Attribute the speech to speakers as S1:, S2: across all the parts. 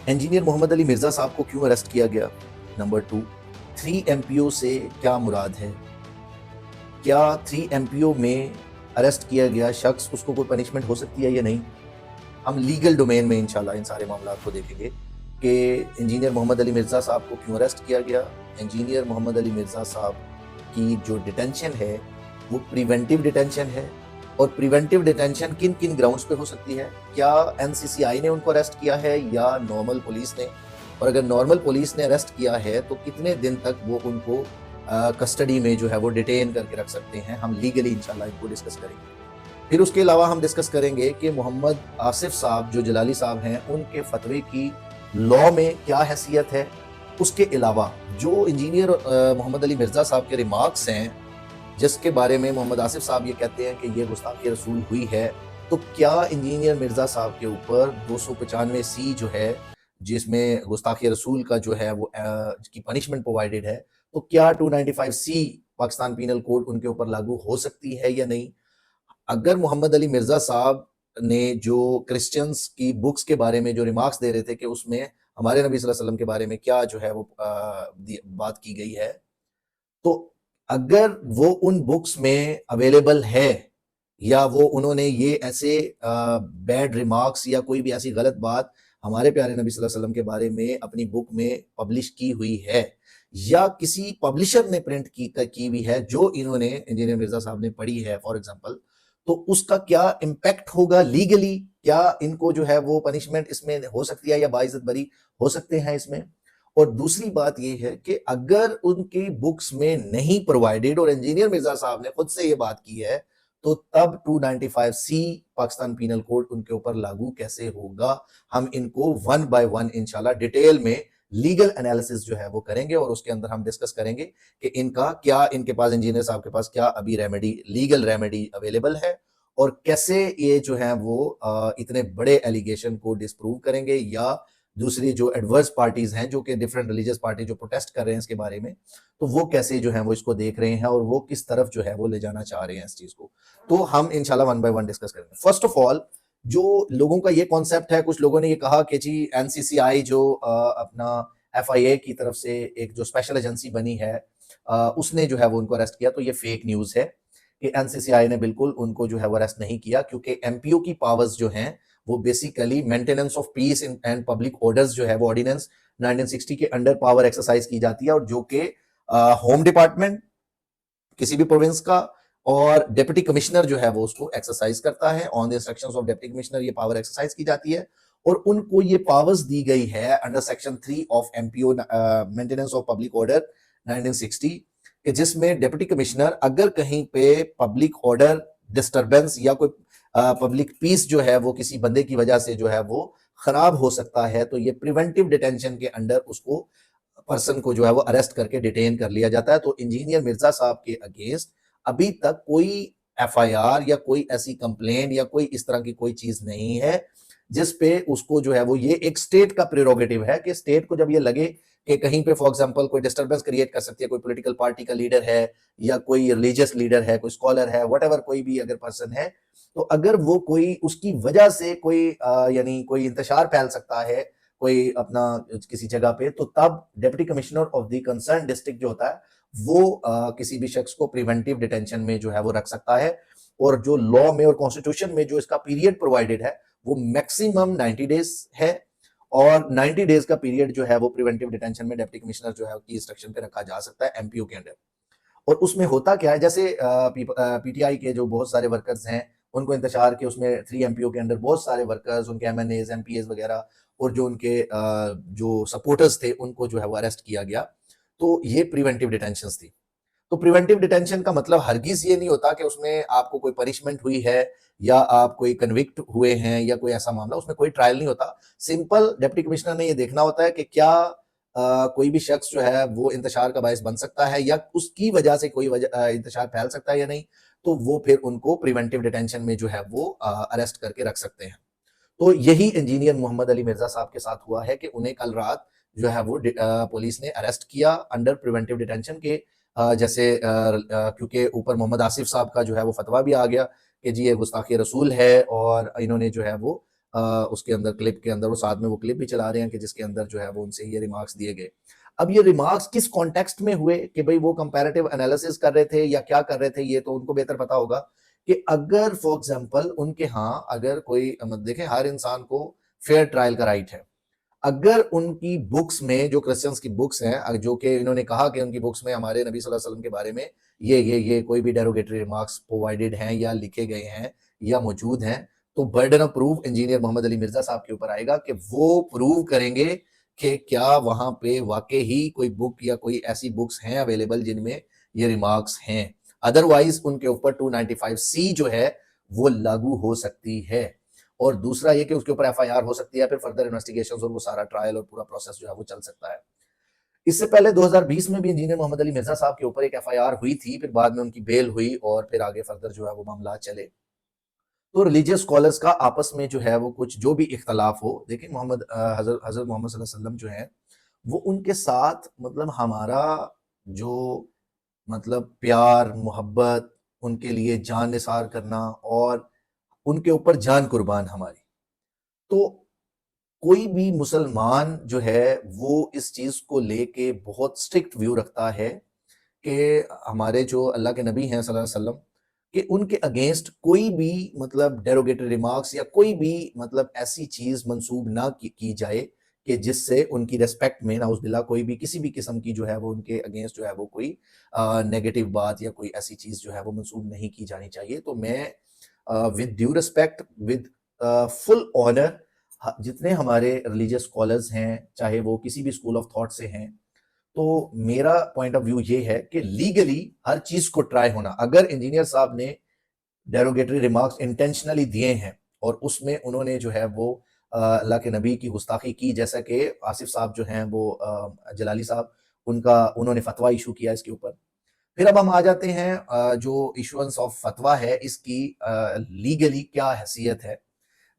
S1: Engineer Mohammad Ali Mirza साहब को क्यों अरेस्ट किया गया? नंबर 2, 3 MPO से क्या मुराद है? क्या 3 MPO में अरेस्ट किया गया शख्स, उसको कोई पनिशमेंट हो सकती है या नहीं? हम लीगल डोमेन में इंशाल्लाह इन सारे मामलात को देखेंगे कि इंजीनियर मोहम्मद अली मिर्जा साहब को क्यों अरेस्ट किया गया। इंजीनियर मोहम्मद अली मिर्जा साहब की जो डिटेंशन है वो प्रिवेंटिव डिटेंशन है, और प्रिवेंटिव डिटेंशन किन किन ग्राउंड्स पे हो सकती है? क्या NCCI ने उनको अरेस्ट किया है या नॉर्मल पुलिस ने? और अगर नॉर्मल पुलिस ने अरेस्ट किया है तो कितने दिन तक वो उनको कस्टडी में जो है वो डिटेन करके रख सकते हैं? हम लीगली इंशाल्लाह इनको डिस्कस करेंगे। फिर उसके अलावा हम डिस्कस करेंगे कि मोहम्मद आसिफ साहब जो जलाली साहब हैं, उनके फतवे की लॉ में क्या हैसियत है। उसके अलावा जो इंजीनियर मोहम्मद अली मिर्जा साहब के रिमार्क्स हैं, जिसके बारे में मोहम्मद आसिफ साहब ये कहते हैं कि ये गुस्ताखी रसूल हुई है, तो क्या इंजीनियर मिर्जा साहब के ऊपर 295C जो है, जिसमें गुस्ताखी रसूल का जो है वो की पनिशमेंट प्रोवाइडेड है, तो क्या 295C पाकिस्तान पीनल कोड उनके ऊपर लागू हो सकती है या नहीं? अगर मोहम्मद अली मिर्जा साहब ने जो क्रिश्चियंस की बुक्स के बारे में जो रिमार्क्स दे रहे थे कि उसमें हमारे नबी सल्लल्लाहु अलैहि वसल्लम के बारे में क्या जो है वो बात की गई है, तो अगर वो उन बुक्स में अवेलेबल है या वो उन्होंने ये ऐसे बैड रिमार्क्स या कोई भी ऐसी गलत बात हमारे प्यारे नबी सल्लल्लाहु अलैहि वसल्लम के बारे में अपनी बुक में पब्लिश की हुई है या किसी पब्लिशर ने प्रिंट की हुई है जो इन्होंने इंजीनियर मिर्जा साहब ने पढ़ी है फॉर एग्जांपल, तो उसका क्या इम्पैक्ट होगा लीगली? क्या इनको जो है वो पनिशमेंट इसमें हो सकती है या बाइज्जत बरी हो सकते हैं इसमें? और दूसरी बात ये है कि अगर उनकी बुक्स में नहीं प्रोवाइडेड और इंजीनियर मिर्जा साहब ने खुद से ये बात की है, तो तब 295C पाकिस्तान पीनल कोड उनके ऊपर लागू कैसे होगा? हम इनको वन बाय वन इंशाल्लाह डिटेल में लीगल एनालिसिस जो है वो करेंगे और उसके अंदर हम डिस्कस करेंगे कि इनका क्या, इनके पास, इंजीनियर साहब के पास क्या अभी रेमेडी, लीगल रेमेडी अवेलेबल है और कैसे ये जो है वो इतने बड़े एलिगेशन को डिस्प्रूव करेंगे, या दूसरी जो एडवर्स पार्टीज हैं, जो कि डिफरेंट रिलीजियस पार्टी जो प्रोटेस्ट कर रहे हैं इसके बारे में, तो वो कैसे जो है वो इसको देख रहे हैं और वो किस तरफ जो है वो ले जाना चाह रहे हैं इस चीज को। तो हम इंशाल्लाह वन बाय वन डिस्कस करेंगे। फर्स्ट ऑफ ऑल, जो लोगों का ये कॉन्सेप्ट है, कुछ लोगों ने ये कहा कि जी NCCI जो अपना FIA की तरफ से एक जो स्पेशल एजेंसी बनी है, उसने जो है वो उनको अरेस्ट किया, तो ये फेक न्यूज है कि NCCI ने बिल्कुल उनको जो है वो अरेस्ट नहीं किया, क्योंकि MPO की पावर्स जो हैं वो basically maintenance of peace and public orders जो है वो ऑर्डिनेंस 1960 के अंडर पावर एक्सरसाइज की जाती है, और जो कि होम डिपार्टमेंट किसी भी प्रोविंस का और डिप्टी कमिश्नर जो है वो उसको एक्सरसाइज करता है। On the instructions of deputy commissioner ये पावर एक्सरसाइज की जाती है और उनको ये पावर्स दी गई है under section 3 of MPO maintenance of public order 1960 कि जिसमें डिप्टी कमिश्नर अगर कहीं पे पब्लिक ऑर्डर डिस्टरबेंस या कोई पब्लिक पीस जो है वो किसी बंदे की वजह से जो है वो खराब हो सकता है, तो ये प्रिवेंटिव डिटेंशन के अंडर उसको पर्सन को जो है वो अरेस्ट करके डिटेन कर लिया जाता है। तो इंजीनियर मिर्जा साहब के अगेंस्ट अभी तक कोई FIR या कोई ऐसी कंप्लेंट या कोई इस तरह की कोई चीज नहीं है जिस पे उसको जो है वो, ये एक स्टेट का प्रेरोगेटिव है कि स्टेट को जब ये लगे कि कहीं पे फॉर एग्जांपल कोई डिस्टरबेंस क्रिएट कर सकती है, कोई पॉलिटिकल पार्टी का लीडर है या कोई रिलीजियस लीडर है, कोई स्कॉलर है, व्हाटएवर कोई भी अगर पर्सन है, तो अगर वो कोई उसकी वजह से कोई यानी कोई इंतशार फैल सकता है कोई अपना किसी जगह पे, तो तब deputy commissioner of the concern district जो होता है वो किसी भी शख्स को प्रिवेंटिव डिटेंशन में जो है वो रख सकता है। और जो लॉ में और कॉन्स्टिट्यूशन में जो इसका पीरियड प्रोवाइडेड है वो मैक्सिमम 90 डेज है, और 90 डेज का पीरियड जो है वो प्रिवेंटिव डिटेंशन में डिप्टी कमिश्नर जो है की इंस्ट्रक्शन पे रखा जा सकता है MPO के अंडर। और उसमें होता क्या है, जैसे PTI के जो बहुत सारे वर्कर्स हैं उनको इंतजार के उसमें 3 MPO के अंदर बहुत सारे वर्कर्स, उनके MNAs MPAs वगैरह और जो उनके जो सपोर्टर्स थे उनको जो है वो अरेस्ट किया गया, तो ये प्रिवेंटिव डिटेंशन थी। तो प्रिवेंटिव डिटेंशन का मतलब हरगिज ये नहीं होता कि उसमें आपको कोई पनिशमेंट हुई है या आप कोई कन्विक्ट हुए हैं या कोई ऐसा मामला, उसमें कोई ट्रायल नहीं होता। सिंपल डिप्टी कमिश्नर ने ये देखना होता है कि क्या कोई भी शख्स जो है वो इंतशार का बायस बन सकता है या उसकी वजह से कोई इंतशार फैल सकता है या नहीं, तो वो फिर उनको प्रिवेंटिव डिटेंशन में जो है वो अरेस्ट करके रख सकते हैं। तो यही इंजीनियर मोहम्मद अली मिर्जा साहब के साथ हुआ है कि उन्हें कल रात जो है वो पुलिस ने अरेस्ट किया अंडर प्रिवेंटिव डिटेंशन के, जैसे क्योंकि ऊपर मोहम्मद आसिफ साहब का जो है वो फतवा भी आ गया कि जी ये गुस्ताखी रसूल है और इन्होंने जो है वो उसके अंदर क्लिप के अंदर वो साथ में वो क्लिप भी चला रहे हैं कि जिसके अंदर जो है वो उनसे ये रिमार्क्स दिए गए। अब ये रिमार्क्स किस कॉन्टेक्स्ट में हुए कि भाई वो कंपैरेटिव एनालिसिस कर रहे थे या क्या कर रहे थे, ये तो उनको बेहतर पता होगा। कि अगर फॉर एग्जांपल उनके यहाँ अगर कोई देखें, हर इंसान को फेयर ट्रायल का राइट है। अगर उनकी बुक्स में, जो क्रिश्चियंस की बुक्स हैं, जो कि इन्होंने कहा कि उनकी बुक्स में हमारे नबी सल्लल्लाहु अलैहि वसल्लम के बारे में ये कोई भी डेरोगेटरी रिमार्क्स प्रोवाइडेड हैं या लिखे गए हैं या मौजूद हैं, तो burden of proof engineer Mohammad Ali Mirza साहब के ऊपर आएगा कि वो प्रूव करेंगे कि क्या वहां पे वाकई ही कोई बुक या कोई ऐसी बुक्स हैं अवेलेबल जिनमें ये रिमार्क्स हैं। अदरवाइज उनके ऊपर 295C जो है वो लागू हो सकती है। और दूसरा ये कि उसके ऊपर एफआईआर हो सकती है, फिर फर्दर इन्वेस्टिगेशंस और वो सारा ट्रायल और पूरा प्रोसेस जो है वो चल सकता है। इससे पहले 2020 में भी इंजीनियर मोहम्मद अली मिर्जा साहब के ऊपर एक एफआईआर हुई थी, फिर बाद में उनकी बेल हुई और फिर आगे फर्दर जो है वो मामला चले। तो रिलीजियस स्कॉलर्स का आपस में जो है वो कुछ जो भी इख्तलाफ हो, देखिए मोहम्मद हजरत मोहम्मद सल्लल्लाहु अलैहि वसल्लम जो है वो उनके साथ मतलब हमारा जो मतलब प्यार मोहब्बत, उनके लिए जान निसार करना और उनके ऊपर जान कुर्बान हमारी। तो कोई भी मुसलमान जो है वो इस चीज को लेके बहुत स्ट्रिक्ट व्यू रखता है कि हमारे जो अल्लाह के नबी हैं सल्लल्लाहु अलैहि वसल्लम कि उनके अगेंस्ट कोई भी मतलब डेरोगेटरी रिमार्क्स या कोई भी मतलब ऐसी चीज मंसूब ना की जाए कि जिससे उनकी रेस्पेक्ट में नाउजुबिल्लाह कोई भी किसी भी किस्म की जो है वो उनके अगेंस्ट जो है वो कोई नेगेटिव बात या कोई ऐसी चीज जो है वो मंसूब नहीं की जानी चाहिए। तो मैं with due respect, with full honour, जितने हमारे रिलीजियस स्कॉलर्स हैं चाहे वो किसी भी स्कूल ऑफ थॉट से हैं, तो मेरा पॉइंट ऑफ व्यू ये है कि लीगली हर चीज को ट्राई होना। अगर इंजीनियर साहब ने डेरोगेटरी रिमार्क्स इंटेंशनली दिए हैं और उसमें उन्होंने जो है वो अल्लाह के नबी की गुस्ताखी की, जैसा कि आसिफ साहब जो हैं वो जलाली साहब, उनका उन्होंने फतवा इशू किया इसके ऊपर। फिर अब हम आ जाते हैं जो इशुएंस ऑफ फतवा है इसकी लीगली क्या हैसियत है।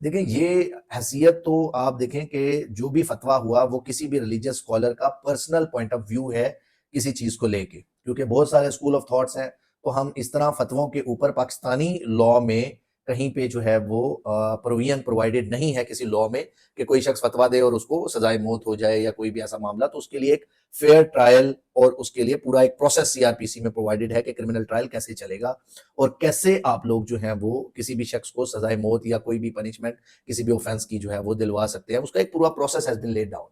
S1: देखिए ये हैसियत तो आप देखें कि जो भी फतवा हुआ वो किसी भी रिलीजियस स्कॉलर का पर्सनल पॉइंट ऑफ व्यू है किसी चीज को लेके, क्योंकि बहुत सारे स्कूल ऑफ थॉट्स हैं। तो हम इस तरह फतवों के ऊपर पाकिस्तानी लॉ में कहीं पे जो है वो प्रोविजन प्रोवाइडेड नहीं है किसी लॉ में कि कोई शख्स फतवा दे और उसको सजाए मौत हो जाए या कोई भी ऐसा मामला, तो उसके लिए एक फेयर ट्रायल और उसके लिए पूरा एक प्रोसेस सीआरपीसी में प्रोवाइडेड है कि क्रिमिनल ट्रायल कैसे चलेगा और कैसे आप लोग जो है वो किसी भी शख्स को सजाए मौत या कोई भी पनिशमेंट किसी भी ऑफेंस की जो है वो दिलवा सकते हैं। उसका एक पूरा process has been laid down.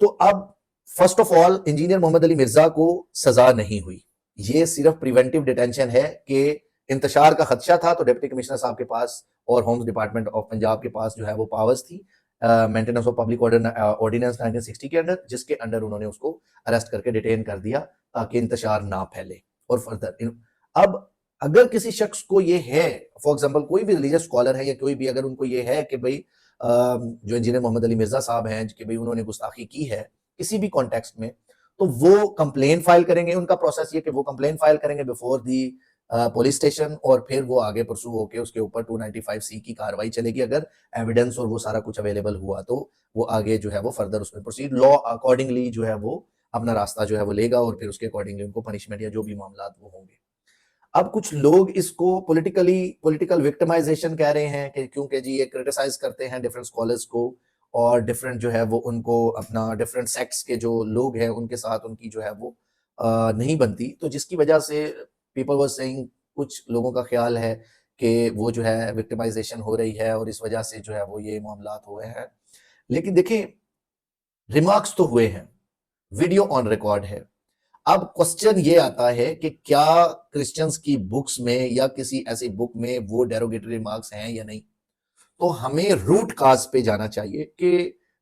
S1: तो अब first of all engineer Mohammad Ali Mirza को सजा नहीं हुई, ये सिर्फ प्रिवेंटिव डिटेंशन है कि इंतशार का खदशा था तो डिप्टी कमिश्नर साहब के पास और होम्स डिपार्टमेंट ऑफ पंजाब के पास जो है वो पावर्स थी मेंटेनेंस ऑफ पब्लिक ऑर्डिनेंस 1960 के अंडर, जिसके अंडर उन्होंने उसको अरेस्ट करके डिटेन कर दिया ताकि इंतशार ना फैले। और फर्दर अब अगर किसी शख्स को ये है, फॉर एग्जांपल कोई भी रिलीजियस स्कॉलर है या कोई भी अगर उनको ये है कि भाई जो इंजीनियर मोहम्मद अली मिर्जा साहब हैं कि भाई उन्होंने गुस्ताखी की है किसी भी कॉन्टेक्स्ट में, तो वो कंप्लेन फाइल करेंगे। उनका प्रोसेस ये कि वो कंप्लेन फाइल करेंगे बिफोर दी पुलिस स्टेशन और फिर वो आगे परसू होके उसके ऊपर 295C की कार्रवाई चलेगी। अगर एविडेंस और वो सारा कुछ अवेलेबल हुआ तो वो आगे जो है वो फर्दर उसमें प्रोसीड लॉ अकॉर्डिंगली जो है वो अपना रास्ता जो है वो लेगा और फिर उसके अकॉर्डिंगली उनको पनिशमेंट या जो भी मामला वो होंगे। अब कुछ लोग इसको पॉलिटिकल विक्टिमाइजेशन कह रहे हैं कि क्योंकि जी ये क्रिटिसाइज करते हैं डिफरेंट स्कॉलर्स को और डिफरेंट जो है वो उनको अपना डिफरेंट सेक्ट्स के जो लोग हैं उनके साथ उनकी जो है वो नहीं बनती, तो जिसकी वजह से पीपल वर सेइंग, कुछ लोगों का ख्याल है कि वो जो है विक्टिमाइजेशन हो रही है और इस वजह से जो है वो ये मामला हुए हैं। लेकिन देखिए रिमार्क्स तो हुए हैं, वीडियो ऑन रिकॉर्ड है। अब क्वेश्चन ये आता है कि क्या क्रिश्चियंस की बुक्स में या किसी ऐसी बुक में वो डेरोगेटरी रिमार्क्स हैं या नहीं। तो हमें रूट काज पे जाना चाहिए कि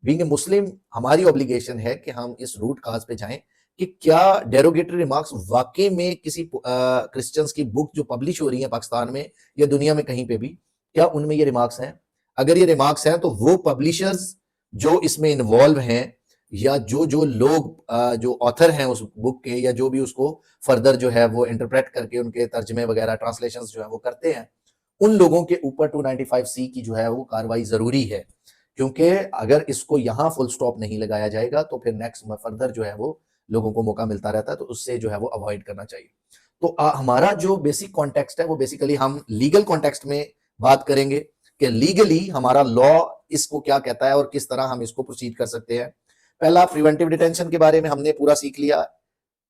S1: बीइंग ए मुस्लिम हमारी ऑब्लिगेशन है कि हम इस रूट काज पे जाएं कि क्या डेरोगेटरी रिमार्क्स वाकई में किसी क्रिश्चियंस की बुक जो पब्लिश हो रही है पाकिस्तान में या दुनिया में कहीं पे भी, क्या उनमें ये रिमार्क्स हैं। अगर ये रिमार्क्स हैं तो वो पब्लिशर्स जो इसमें इन्वॉल्व हैं या जो जो लोग जो ऑथर हैं उस बुक के या जो भी उसको फर्दर जो है वो इंटरप्रेट करके उनके तर्जमे वगैरह ट्रांसलेशंस जो है वो करते हैं, उन लोगों के ऊपर 295C की जो है वो कार्रवाई जरूरी है। क्योंकि अगर इसको यहाँ फुल स्टॉप नहीं लगाया जाएगा तो फिर नेक्स्ट फर्दर जो है वो लोगों को मौका मिलता रहता है, तो उससे जो है वो अवॉइड करना चाहिए। तो हमारा जो बेसिक कॉन्टेक्स्ट है वो बेसिकली हम लीगल कॉन्टेक्स्ट में बात करेंगे कि लीगली हमारा लॉ इसको क्या कहता है और किस तरह हम इसको प्रोसीड कर सकते हैं। पहला, प्रिवेंटिव डिटेंशन के बारे में हमने पूरा सीख लिया।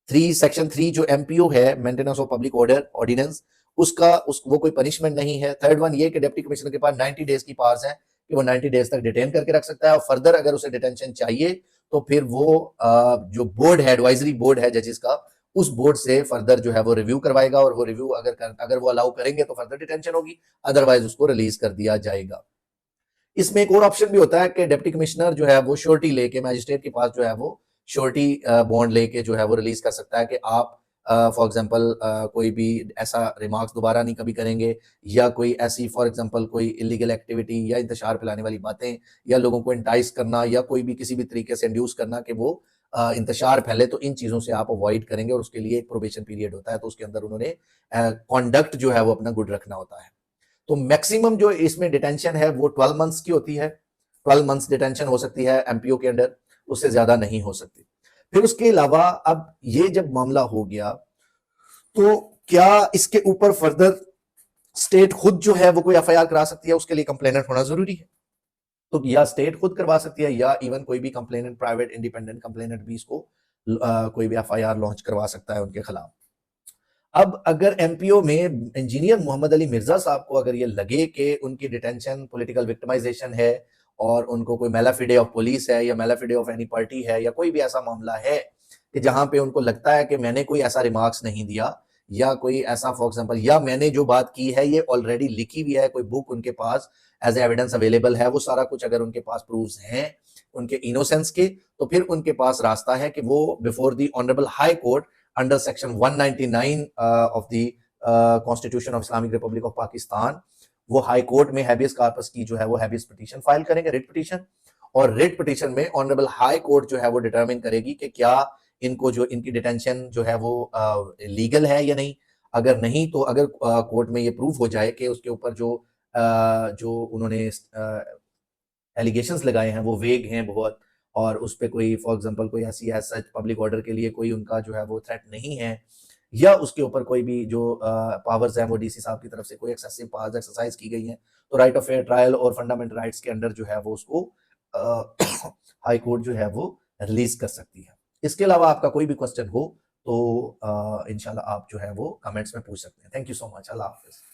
S1: सेक्शन 3 जो एमपीओ है, maintenance of public order ordinance, वो कोई पनिशमेंट नहीं है। थर्ड वन ये कि डिप्टी कमिश्नर के पास 90 डेज की पावर्स है कि वो 90 डेज तक डिटेन करके रख सकता है, और फर्दर अगर उसे डिटेंशन चाहिए तो फिर वो जो बोर्ड है, एडवाइजरी बोर्ड है जजेस का, उस बोर्ड से फर्दर जो है वो रिव्यू करवाएगा, और वो रिव्यू अगर वो अलाउ करेंगे तो फर्दर डिटेंशन होगी, अदरवाइज उसको रिलीज कर दिया जाएगा। इसमें एक और ऑप्शन भी होता है कि डिप्टी कमिश्नर जो है वो श्योरिटी लेके मैजिस्ट्रेट के पास जो है वो श्योरिटी बॉन्ड लेके जो है वो रिलीज कर सकता है कि आप फॉर एग्जांपल कोई भी ऐसा रिमार्क्स दोबारा नहीं कभी करेंगे, या कोई ऐसी फॉर एग्जांपल कोई इलीगल एक्टिविटी या इंतशार फैलाने वाली बातें, या लोगों को इंटाइस करना, या कोई भी किसी भी तरीके से इंड्यूस करना कि वो इंतशार फैले, तो इन चीजों से आप अवॉइड करेंगे, और उसके लिए एक प्रोबेशन पीरियड होता है, तो उसके अंदर उन्होंने कॉन्डक्ट जो है वो अपना गुड रखना होता है। तो मैक्सिमम जो इसमें डिटेंशन है वो 12 मंथ्स की होती है। 12 मंथ्स डिटेंशन हो सकती है एमपीओ के अंडर, उससे ज्यादा नहीं हो सकती। फिर उसके अलावा अब ये जब मामला हो गया, तो क्या इसके ऊपर फर्दर स्टेट खुद जो है वो कोई एफआईआर करा सकती है? उसके लिए कंप्लेनेंट होना जरूरी है। तो या स्टेट खुद करवा सकती है, या इवन कोई भी कंप्लेनेंट, प्राइवेट इंडिपेंडेंट कंप्लेनेंट भी इसको कोई भी एफआईआर लॉन्च करवा सकता है उनके खिलाफ। अब अगर एमपीओ में इंजीनियर मोहम्मद अली मिर्जा साहब को अगर ये लगे कि उनकी डिटेंशन पॉलिटिकल विक्टिमाइजेशन है, और उनको कोई मेलाफिडे ऑफ पुलिस है, या मेलाफिडे ऑफ एनी पार्टी है, या कोई भी ऐसा मामला है कि जहां पे उनको लगता है कि मैंने कोई ऐसा रिमार्क्स नहीं दिया, या कोई ऐसा फॉर एग्जांपल, या मैंने जो बात की है ये ऑलरेडी लिखी हुई है, कोई बुक उनके पास एज एविडेंस अवेलेबल है, वो सारा कुछ अगर उनके पास प्रूफ्स हैं उनके इनोसेंस के, तो फिर उनके पास रास्ता है कि वो before the honourable high court under section 199 of the constitution of Islamic Republic of Pakistan, वो हाई कोर्ट में हैबियस कॉर्पस की जो है वो हैबियस पिटीशन फाइल करेंगे, रिट पिटीशन। और रिट पिटीशन में ऑनरेबल हाई कोर्ट जो है वो डिटरमिन करेगी कि क्या इनको जो इनकी डिटेंशन जो है वो लीगल है या नहीं। अगर नहीं, तो अगर कोर्ट में ये प्रूफ हो जाए कि उसके ऊपर जो उन्होंने एलिगेशंस लगाए हैं वो वेग हैं बहुत, और उस पर कोई फॉर एग्जांपल कोई ऐसी सच पब्लिक ऑर्डर के लिए कोई उनका जो है वो थ्रेट नहीं है, या उसके ऊपर कोई भी जो पावर्स हैं वो डीसी साहब की तरफ से कोई एक्सेसिव पावर्स एक्सरसाइज की गई हैं, तो राइट ऑफ फेयर ट्रायल और फंडामेंटल राइट्स के अंडर जो है वो उसको हाई कोर्ट जो है वो रिलीज कर सकती है। इसके अलावा आपका कोई भी क्वेश्चन हो तो इंशाल्लाह आप जो है वो कमेंट्स में पूछ सकते हैं। Thank you so much. Allah Hafiz.